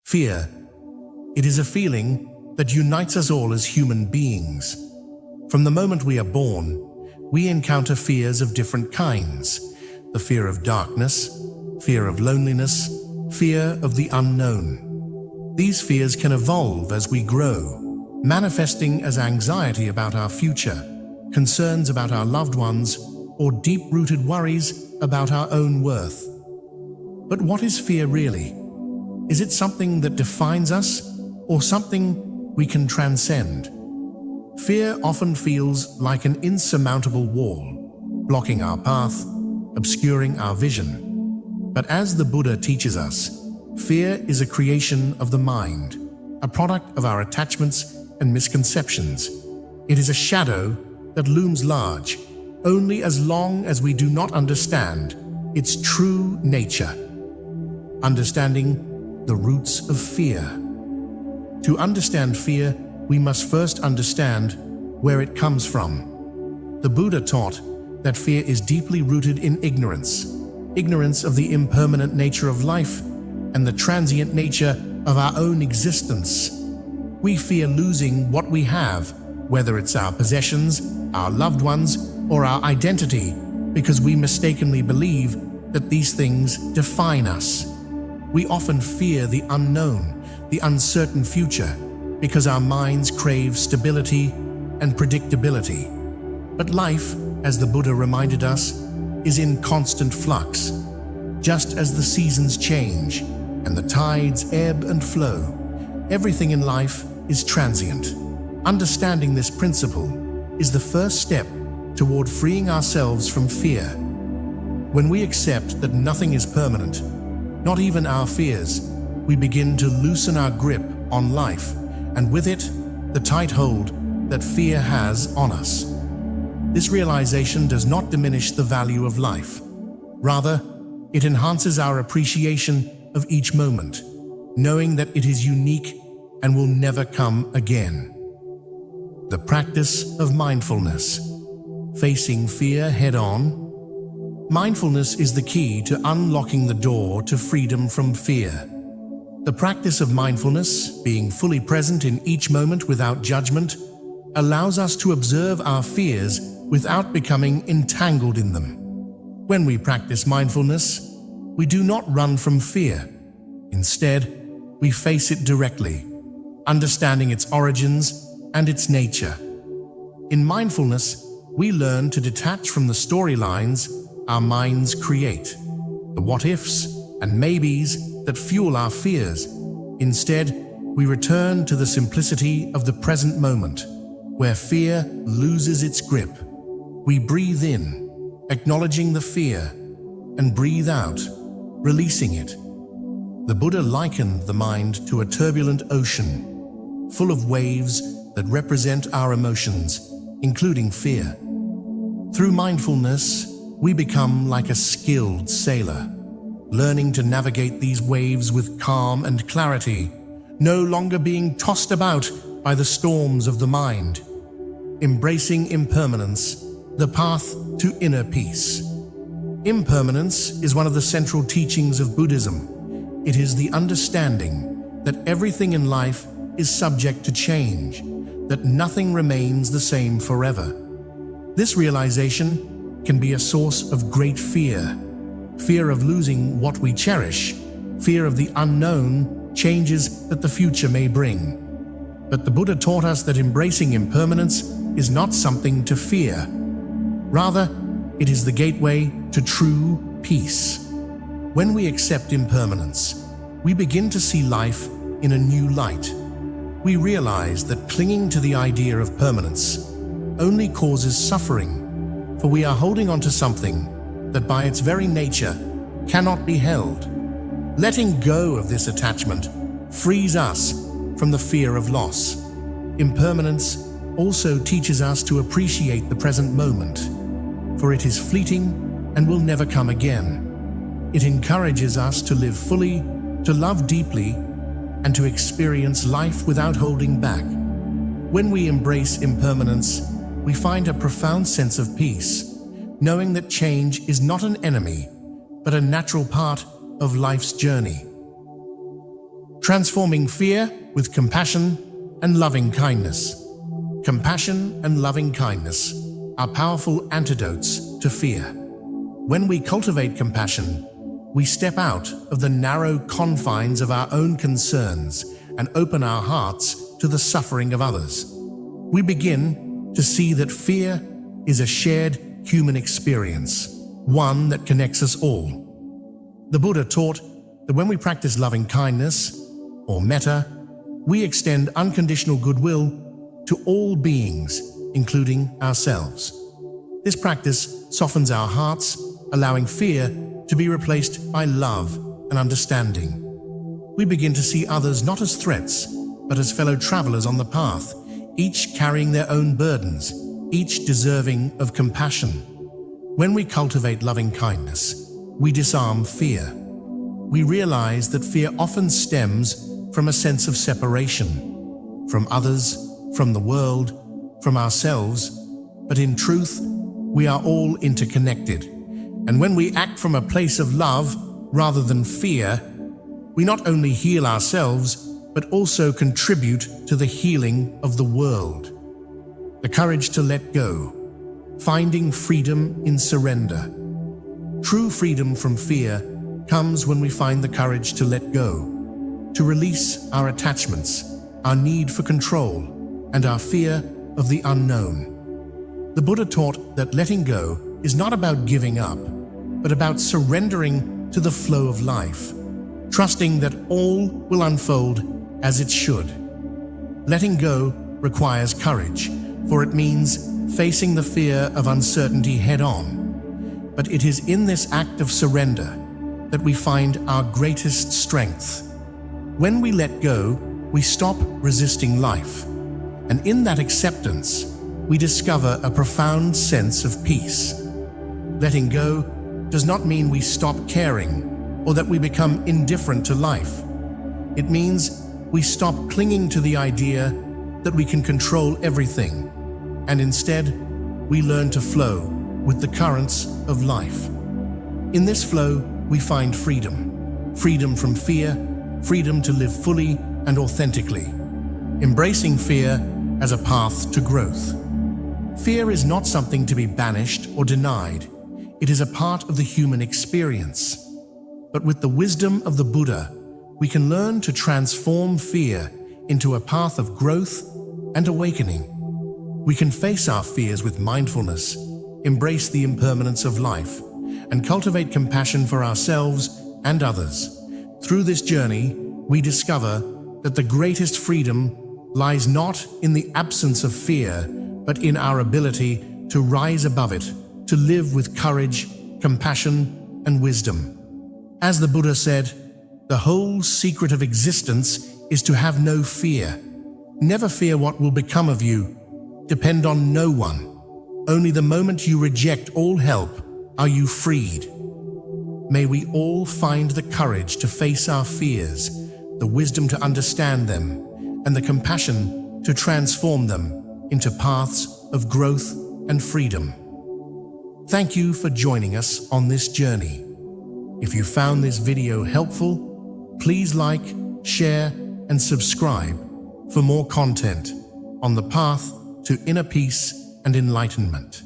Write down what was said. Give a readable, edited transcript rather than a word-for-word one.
Fear. It is a feeling that unites us all as human beings. From the moment we are born, we encounter fears of different kinds. The fear of darkness, fear of loneliness, fear of the unknown. These fears can evolve as we grow, manifesting as anxiety about our future, concerns about our loved ones, or deep-rooted worries about our own worth. But what is fear really? Is it something that defines us, or something we can transcend? Fear often feels like an insurmountable wall, blocking our path, obscuring our vision. But as the Buddha teaches us, fear is a creation of the mind, a product of our attachments and misconceptions. It is a shadow that looms large, only as long as we do not understand its true nature. Understanding the roots of fear. To understand fear, we must first understand where it comes from. The Buddha taught that fear is deeply rooted in ignorance of the impermanent nature of life and the transient nature of our own existence. We fear losing what we have, whether it's our possessions, our loved ones, or our identity, because we mistakenly believe that these things define us. We often fear the unknown, the uncertain future, because our minds crave stability and predictability. But life, as the Buddha reminded us, is in constant flux. Just as the seasons change and the tides ebb and flow, everything in life is transient. Understanding this principle is the first step toward freeing ourselves from fear. When we accept that nothing is permanent, not even our fears, we begin to loosen our grip on life, and with it, the tight hold that fear has on us. This realization does not diminish the value of life. Rather, it enhances our appreciation of each moment, knowing that it is unique and will never come again. The practice of mindfulness. Facing fear head-on. Mindfulness is the key to unlocking the door to freedom from fear. The practice of mindfulness, being fully present in each moment without judgment, allows us to observe our fears without becoming entangled in them. When we practice mindfulness, we do not run from fear. Instead, we face it directly, understanding its origins and its nature. In mindfulness, we learn to detach from the storylines our minds create, the what-ifs and maybes that fuel our fears. Instead, we return to the simplicity of the present moment, where fear loses its grip. We breathe in, acknowledging the fear, and breathe out, releasing it. The Buddha likened the mind to a turbulent ocean, full of waves that represent our emotions, including fear. Through mindfulness, we become like a skilled sailor, learning to navigate these waves with calm and clarity, no longer being tossed about by the storms of the mind. Embracing impermanence, the path to inner peace. Impermanence is one of the central teachings of Buddhism. It is the understanding that everything in life is subject to change, that nothing remains the same forever. This realization can be a source of great fear. Fear of losing what we cherish, fear of the unknown changes that the future may bring. But the Buddha taught us that embracing impermanence is not something to fear. Rather, it is the gateway to true peace. When we accept impermanence, we begin to see life in a new light. We realize that clinging to the idea of permanence only causes suffering, for we are holding on to something that by its very nature cannot be held. Letting go of this attachment frees us from the fear of loss. Impermanence also teaches us to appreciate the present moment, for it is fleeting and will never come again. It encourages us to live fully, to love deeply, and to experience life without holding back. When we embrace impermanence, we find a profound sense of peace, knowing that change is not an enemy, but a natural part of life's journey. transforming fear with compassion and loving kindness. Compassion and loving kindness are powerful antidotes to fear. When we cultivate compassion, we step out of the narrow confines of our own concerns and open our hearts to the suffering of others. We begin to see that fear is a shared human experience, one that connects us all. The Buddha taught that when we practice loving kindness, or metta, we extend unconditional goodwill to all beings, including ourselves. This practice softens our hearts, allowing fear to be replaced by love and understanding. We begin to see others not as threats, but as fellow travelers on the path, each carrying their own burdens, each deserving of compassion. When we cultivate loving kindness, we disarm fear. We realize that fear often stems from a sense of separation, from others, from the world, from ourselves, but in truth, we are all interconnected. And when we act from a place of love rather than fear, we not only heal ourselves, but also contribute to the healing of the world. The courage to let go, finding freedom in surrender. True freedom from fear comes when we find the courage to let go, to release our attachments, our need for control, and our fear of the unknown. The Buddha taught that letting go is not about giving up, but about surrendering to the flow of life, trusting that all will unfold as it should. Letting go requires courage, for it means facing the fear of uncertainty head-on. But it is in this act of surrender that we find our greatest strength. When we let go, we stop resisting life, and in that acceptance, we discover a profound sense of peace. Letting go does not mean we stop caring or that we become indifferent to life. It means we stop clinging to the idea that we can control everything, and instead, we learn to flow with the currents of life. In this flow, we find freedom. Freedom from fear, freedom to live fully and authentically, embracing fear as a path to growth. Fear is not something to be banished or denied. It is a part of the human experience. But with the wisdom of the Buddha, we can learn to transform fear into a path of growth and awakening. We can face our fears with mindfulness, embrace the impermanence of life, and cultivate compassion for ourselves and others. Through this journey, we discover that the greatest freedom lies not in the absence of fear, but in our ability to rise above it, to live with courage, compassion, and wisdom. As the Buddha said, the whole secret of existence is to have no fear. Never fear what will become of you. Depend on no one. Only the moment you reject all help are you freed. May we all find the courage to face our fears, the wisdom to understand them, and the compassion to transform them into paths of growth and freedom. Thank you for joining us on this journey. If you found this video helpful, please like, share, and subscribe for more content on the path to inner peace and enlightenment.